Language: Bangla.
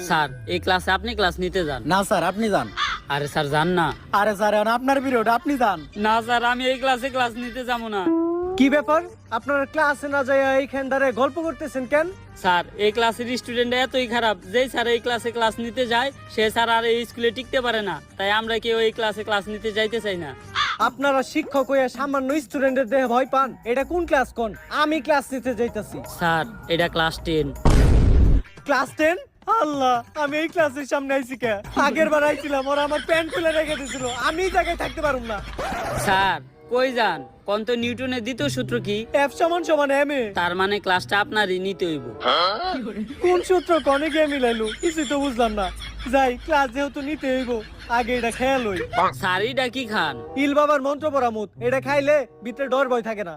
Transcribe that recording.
স্যার এই ক্লাসে আপনি ক্লাস নিতে যান। না স্যার আপনি যান। আরে স্যার যান না। আরে স্যার এখন আপনার পিরিয়ড, আপনি যান। না স্যার আমি এই ক্লাসে ক্লাস নিতে যাবো না। কি ব্যাপার, আপনার ক্লাসে না যায় এইখান দাঁড়ায় গল্প করতেছেন কেন? স্যার এই ক্লাসের স্টুডেন্ট এতই খারাপ, যেই স্যার এই ক্লাসে ক্লাস নিতে যায় সে স্যার আর এই স্কুলে টিকতে পারে না, তাই আমরা কেউ এই ক্লাসে ক্লাস নিতে যাইতে চাই না। আপনারা শিক্ষক হয়ে সামান্য স্টুডেন্টের দেহে ভয় পান? এটা কোন ক্লাস কোন? আমি ক্লাস নিতে যাইতাছি। স্যার এটা ক্লাস 10। ক্লাস 10? আল্লাহ, আমি এই ক্লাসের সামনে আইছি কে? আগের বার আইছিলাম ওরা আমার প্যান্ট খুলে রেখে দিয়েছিল, আমি এই জায়গায় থাকতে পারুম না। স্যার কই যান? কোন তো নিউটনের দ্বিতীয় সূত্র কি? F = m এ। তার মানে ক্লাসটা আপনারই নিতে হইব। কোন সূত্র কনে গিয়ে মিলাইলো কিছুই তো বুঝলাম না। যাই, ক্লাস যেহেতু নিতে হইব আগে এটা খেয়াল হই। স্যার এটা কি খান? ইল বাবার মন্ত্র পরামুত, এটা খাইলে ভিতরে ডর ভয় থাকে না।